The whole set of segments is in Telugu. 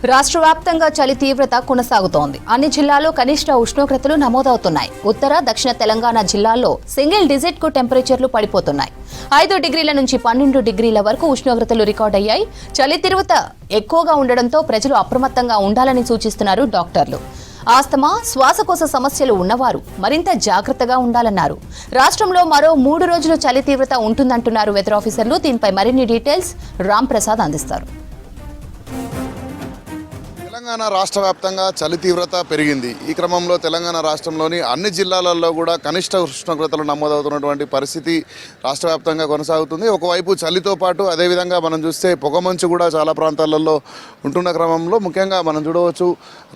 రాష్ట్ర వ్యాప్తంగా చలి తీవ్రత కొనసాగుతోంది. అన్ని జిల్లాల్లో కనిష్ట ఉష్ణోగ్రతలు నమోదవుతున్నాయి. ఉత్తర, దక్షిణ తెలంగాణ జిల్లాల్లో సింగిల్ డిజిట్ కు టెంపరేచర్లు పడిపోతున్నాయి. 5 డిగ్రీల నుంచి 12 డిగ్రీల వరకు ఉష్ణోగ్రతలు రికార్డయ్యాయి. చలి తీవ్రత ఎక్కువగా ఉండడంతో ప్రజలు అప్రమత్తంగా ఉండాలని సూచిస్తున్నారు డాక్టర్లు. ఆస్తమా, శ్వాసకోశ సమస్యలు ఉన్నవారు మరింత జాగ్రత్తగా ఉండాలన్నారు. రాష్ట్రంలో మరో 3 రోజులు చలి తీవ్రత ఉంటుందంటున్నారు వెదర్ ఆఫీసర్లు. దీనిపై మరిన్ని డీటెయిల్స్ రామ్ ప్రసాద్ అందిస్తారు. తెలంగాణ రాష్ట్ర వ్యాప్తంగా చలి తీవ్రత పెరిగింది. ఈ క్రమంలో తెలంగాణ రాష్ట్రంలోని అన్ని జిల్లాలలో కూడా కనిష్ట ఉష్ణోగ్రతలు నమోదవుతున్నటువంటి పరిస్థితి రాష్ట్ర వ్యాప్తంగా కొనసాగుతుంది. ఒకవైపు చలితో పాటు అదేవిధంగా మనం చూస్తే పొగమంచు కూడా చాలా ప్రాంతాలలో ఉంటున్న క్రమంలో ముఖ్యంగా మనం చూడవచ్చు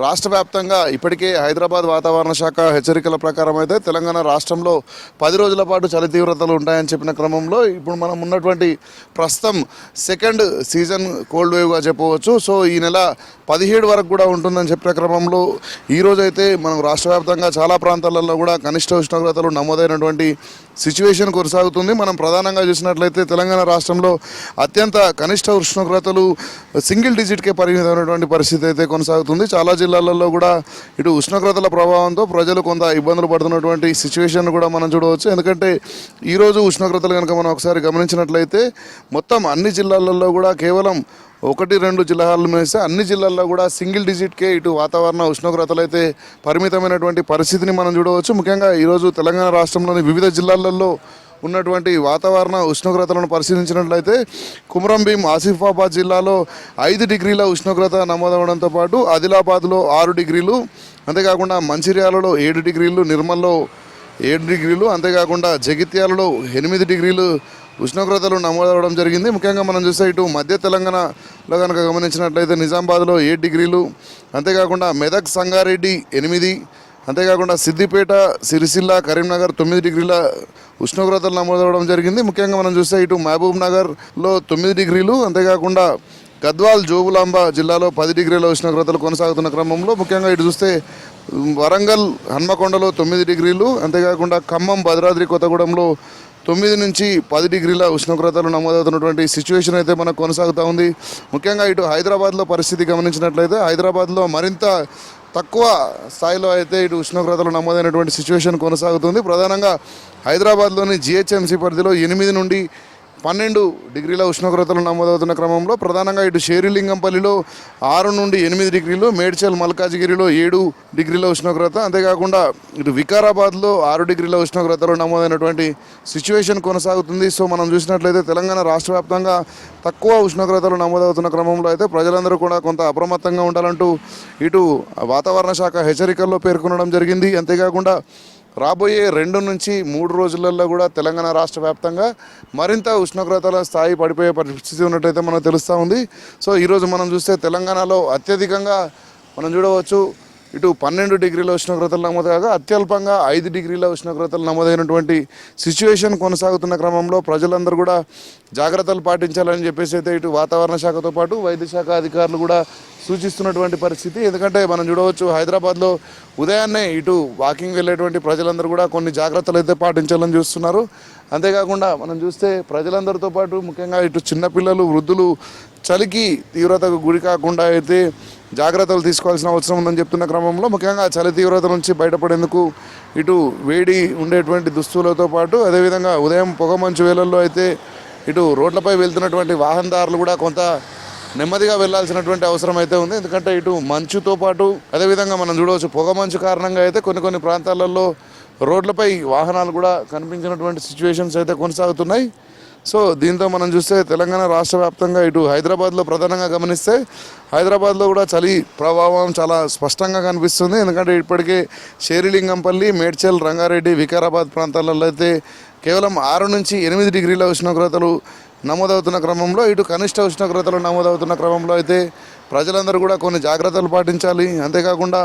రాష్ట్ర వ్యాప్తంగా ఇప్పటికే హైదరాబాద్ వాతావరణ శాఖ హెచ్చరికల ప్రకారం అయితే తెలంగాణ రాష్ట్రంలో 10 రోజుల పాటు చలి తీవ్రతలు ఉంటాయని చెప్పిన క్రమంలో ఇప్పుడు మనం ఉన్నటువంటి ప్రస్తుతం సెకండ్ సీజన్ కోల్డ్ వేవ్గా చెప్పవచ్చు. సో ఈ నెల 17 వరకు కూడా ఉంటుందని చెప్పిన క్రమంలో ఈరోజు అయితే మనం రాష్ట్ర వ్యాప్తంగా చాలా ప్రాంతాలలో కూడా కనిష్ట ఉష్ణోగ్రతలు నమోదైనటువంటి సిచ్యువేషన్ కొనసాగుతుంది. మనం ప్రధానంగా చూసినట్లయితే తెలంగాణ రాష్ట్రంలో అత్యంత కనిష్ట ఉష్ణోగ్రతలు సింగిల్ డిజిట్కే పరిమితమైనటువంటి పరిస్థితి అయితే కొనసాగుతుంది. చాలా జిల్లాలలో కూడా ఇటు ఉష్ణోగ్రతల ప్రభావంతో ప్రజలు కొంత ఇబ్బందులు పడుతున్నటువంటి సిచ్యువేషన్ కూడా మనం చూడవచ్చు. ఎందుకంటే ఈరోజు ఉష్ణోగ్రతలు కనుక మనం ఒకసారి గమనించినట్లయితే మొత్తం అన్ని జిల్లాలలో కూడా కేవలం 1-2 జిల్లాలు వేస్తే అన్ని జిల్లాల్లో కూడా సింగిల్ డిజిట్కే ఇటు వాతావరణ ఉష్ణోగ్రతలు అయితే పరిమితమైనటువంటి పరిస్థితిని మనం చూడవచ్చు. ముఖ్యంగా ఈరోజు తెలంగాణ రాష్ట్రంలోని వివిధ జిల్లాలలో ఉన్నటువంటి వాతావరణ ఉష్ణోగ్రతలను పరిశీలించినట్లయితే కుమ్రంభీం ఆసిఫాబాద్ జిల్లాలో 5 డిగ్రీల ఉష్ణోగ్రత నమోదవడంతో పాటు ఆదిలాబాద్లో 6 డిగ్రీలు, అంతేకాకుండా మంచిర్యాలలో 7 డిగ్రీలు, నిర్మల్లో 7 డిగ్రీలు, అంతేకాకుండా జగిత్యాలలో 8 డిగ్రీలు ఉష్ణోగ్రతలు నమోదవడం జరిగింది. ముఖ్యంగా మనం చూస్తే ఇటు మధ్య తెలంగాణలో కనుక గమనించినట్లయితే నిజామాబాద్లో 7 డిగ్రీలు, అంతేకాకుండా మెదక్, సంగారెడ్డి 8, అంతేకాకుండా సిద్దిపేట, సిరిసిల్ల, కరీంనగర్ 9 డిగ్రీల ఉష్ణోగ్రతలు నమోదవడం జరిగింది. ముఖ్యంగా మనం చూస్తే ఇటు మహబూబ్ నగర్లో 9 డిగ్రీలు, అంతేకాకుండా గద్వాల్, జోగులాంబ జిల్లాలో 10 డిగ్రీల ఉష్ణోగ్రతలు కొనసాగుతున్న క్రమంలో ముఖ్యంగా ఇటు చూస్తే వరంగల్, హన్మకొండలో 9 డిగ్రీలు, అంతేకాకుండా ఖమ్మం, భద్రాద్రి కొత్తగూడెంలో 9 నుంచి 10 డిగ్రీల ఉష్ణోగ్రతలు నమోదవుతున్నటువంటి సిచ్యువేషన్ అయితే మనకు కొనసాగుతూ ఉంది. ముఖ్యంగా ఇటు హైదరాబాద్లో పరిస్థితి గమనించినట్లయితే హైదరాబాద్లో మరింత తక్కువ స్థాయిలో అయితే ఇటు ఉష్ణోగ్రతలు నమోదైనటువంటి సిచ్యువేషన్ కొనసాగుతుంది. ప్రధానంగా హైదరాబాద్లోని జిహెచ్ఎంసీ పరిధిలో 8 నుండి 12 డిగ్రీల ఉష్ణోగ్రతలు నమోదవుతున్న క్రమంలో ప్రధానంగా ఇటు షేరిలింగంపల్లిలో 6 నుండి 8 డిగ్రీలు, మేడ్చల్, మల్కాజిగిరిలో 7 డిగ్రీల ఉష్ణోగ్రత, అంతేకాకుండా ఇటు వికారాబాద్లో 6 డిగ్రీల ఉష్ణోగ్రతలు నమోదైనటువంటి సిచ్యువేషన్ కొనసాగుతుంది. సో మనం చూసినట్లయితే తెలంగాణ రాష్ట్ర వ్యాప్తంగా తక్కువ ఉష్ణోగ్రతలు నమోదవుతున్న క్రమంలో అయితే ప్రజలందరూ కూడా కొంత అప్రమత్తంగా ఉండాలంటూ ఇటు వాతావరణ శాఖ హెచ్చరికల్లో పేర్కొనడం జరిగింది. అంతేకాకుండా రాబోయే 2 నుంచి 3 రోజులలో కూడా తెలంగాణ రాష్ట్ర వ్యాప్తంగా మరింత ఉష్ణోగ్రతల స్థాయి పడిపోయే పరిస్థితి ఉన్నట్టయితే మనకు తెలుస్తూ ఉంది. సో ఈరోజు మనం చూస్తే తెలంగాణలో అత్యధికంగా మనం చూడవచ్చు ఇటు 12 డిగ్రీల ఉష్ణోగ్రతలు నమోదు కాగా అత్యల్పంగా 5 డిగ్రీల ఉష్ణోగ్రతలు నమోదైనటువంటి సిచ్యువేషన్ కొనసాగుతున్న క్రమంలో ప్రజలందరూ కూడా జాగ్రత్తలు పాటించాలని చెప్పేసి అయితే ఇటు వాతావరణ శాఖతో పాటు వైద్య శాఖ అధికారులు కూడా సూచిస్తున్నటువంటి పరిస్థితి. ఎందుకంటే మనం చూడవచ్చు హైదరాబాద్లో ఉదయాన్నే ఇటు వాకింగ్ వెళ్ళేటువంటి ప్రజలందరూ కూడా కొన్ని జాగ్రత్తలు అయితే పాటించాలని చూస్తున్నారు. అంతేకాకుండా మనం చూస్తే ప్రజలందరితో పాటు ముఖ్యంగా ఇటు చిన్నపిల్లలు, వృద్ధులు చలికి తీవ్రతకు గురి కాకుండా అయితే జాగ్రత్తలు తీసుకోవాల్సిన అవసరం ఉందని చెప్తున్న క్రమంలో ముఖ్యంగా చలి తీవ్రత నుంచి బయటపడేందుకు ఇటు వేడి ఉండేటువంటి దుస్తులతో పాటు అదేవిధంగా ఉదయం పొగమంచు వేళల్లో అయితే ఇటు రోడ్లపై వెళ్తున్నటువంటి వాహనదారులు కూడా కొంత నెమ్మదిగా వెళ్లాల్సినటువంటి అవసరం అయితే ఉంది. ఎందుకంటే ఇటు మంచుతో పాటు అదేవిధంగా మనం చూడవచ్చు పొగమంచు కారణంగా అయితే కొన్ని ప్రాంతాలలో రోడ్లపై వాహనాలు కూడా కనిపించినటువంటి సిచ్యువేషన్స్ అయితే కొనసాగుతున్నాయి. సో దీంతో మనం చూస్తే తెలంగాణ రాష్ట్ర వ్యాప్తంగా ఇటు హైదరాబాద్లో ప్రధానంగా గమనిస్తే హైదరాబాద్లో కూడా చలి ప్రభావం చాలా స్పష్టంగా కనిపిస్తుంది. ఎందుకంటే ఇప్పటికే షేరిలింగంపల్లి, మేడ్చల్, రంగారెడ్డి, వికారాబాద్ ప్రాంతాలలో అయితే కేవలం 6 నుంచి 8 డిగ్రీల ఉష్ణోగ్రతలు నమోదవుతున్న క్రమంలో ఇటు కనిష్ట ఉష్ణోగ్రతలు నమోదవుతున్న క్రమంలో అయితే ప్రజలందరూ కూడా కొన్ని జాగ్రత్తలు పాటించాలి. అంతేకాకుండా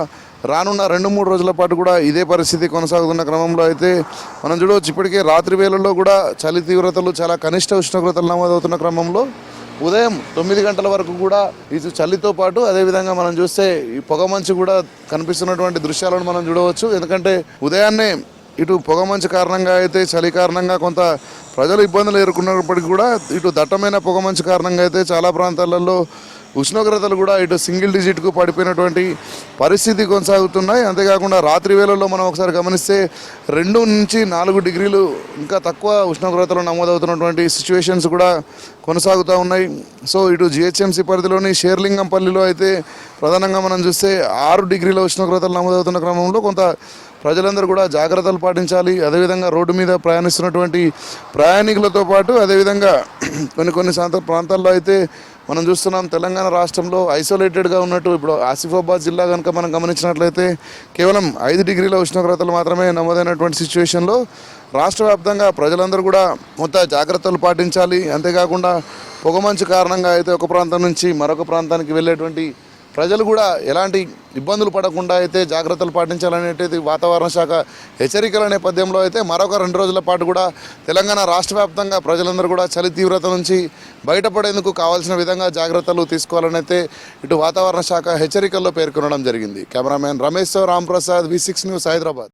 రానున్న 2-3 రోజుల పాటు కూడా ఇదే పరిస్థితి కొనసాగుతున్న క్రమంలో అయితే మనం చూడవచ్చు ఇప్పటికే రాత్రి వేళల్లో కూడా చలి తీవ్రతలు చాలా కనిష్ట ఉష్ణోగ్రతలు నమోదవుతున్న క్రమంలో ఉదయం 9 గంటల వరకు కూడా ఇటు చలితో పాటు అదేవిధంగా మనం చూస్తే ఈ పొగమంచు కూడా కనిపిస్తున్నటువంటి దృశ్యాలను మనం చూడవచ్చు. ఎందుకంటే ఉదయాన్నే ఇటు పొగమంచు కారణంగా అయితే చలి కారణంగా కొంత ప్రజలు ఇబ్బందులు ఎదుర్కొన్నప్పటికీ కూడా ఇటు దట్టమైన పొగమంచు కారణంగా అయితే చాలా ప్రాంతాలలో ఉష్ణోగ్రతలు కూడా ఇటు సింగిల్ డిజిట్కు పడిపోయినటువంటి పరిస్థితి కొనసాగుతున్నాయి. అంతేకాకుండా రాత్రి వేళల్లో మనం ఒకసారి గమనిస్తే 2 నుంచి 4 డిగ్రీలు ఇంకా తక్కువ ఉష్ణోగ్రతలు నమోదవుతున్నటువంటి సిచ్యువేషన్స్ కూడా కొనసాగుతూ ఉన్నాయి. సో ఇటు జిహెచ్ఎంసీ పరిధిలోని షేర్లింగంపల్లిలో అయితే ప్రధానంగా మనం చూస్తే 6 డిగ్రీల ఉష్ణోగ్రతలు నమోదవుతున్న క్రమంలో కొంత ప్రజలందరూ కూడా జాగ్రత్తలు పాటించాలి. అదేవిధంగా రోడ్డు మీద ప్రయాణిస్తున్నటువంటి ప్రయాణికులతో పాటు అదేవిధంగా కొన్ని ప్రాంతాల్లో అయితే మనం చూస్తున్నాం తెలంగాణ రాష్ట్రంలో ఐసోలేటెడ్గా ఉన్నట్టు ఇప్పుడు ఆసిఫాబాద్ జిల్లా కనుక మనం గమనించినట్లయితే కేవలం 5 డిగ్రీల ఉష్ణోగ్రతలు మాత్రమే నమోదైనటువంటి సిచ్యువేషన్లో రాష్ట్ర వ్యాప్తంగా ప్రజలందరూ కూడా కొంత జాగ్రత్తలు పాటించాలి. అంతేకాకుండా పొగమంచు కారణంగా అయితే ఒక ప్రాంతం నుంచి మరొక ప్రాంతానికి వెళ్ళేటువంటి ప్రజలు కూడా ఎలాంటి ఇబ్బందులు పడకుండా అయితే జాగ్రత్తలు పాటించాలనేది వాతావరణ శాఖ హెచ్చరికల నేపథ్యంలో అయితే మరొక 2 రోజుల పాటు కూడా తెలంగాణ రాష్ట్ర వ్యాప్తంగా ప్రజలందరూ కూడా చలి తీవ్రత నుంచి బయటపడేందుకు కావాల్సిన విధంగా జాగ్రత్తలు తీసుకోవాలని అయితే ఇటు వాతావరణ శాఖ హెచ్చరికల్లో పేర్కొనడం జరిగింది. కెమెరామెన్ రమేష్తో రాంప్రసాద్, V6 న్యూస్, హైదరాబాద్.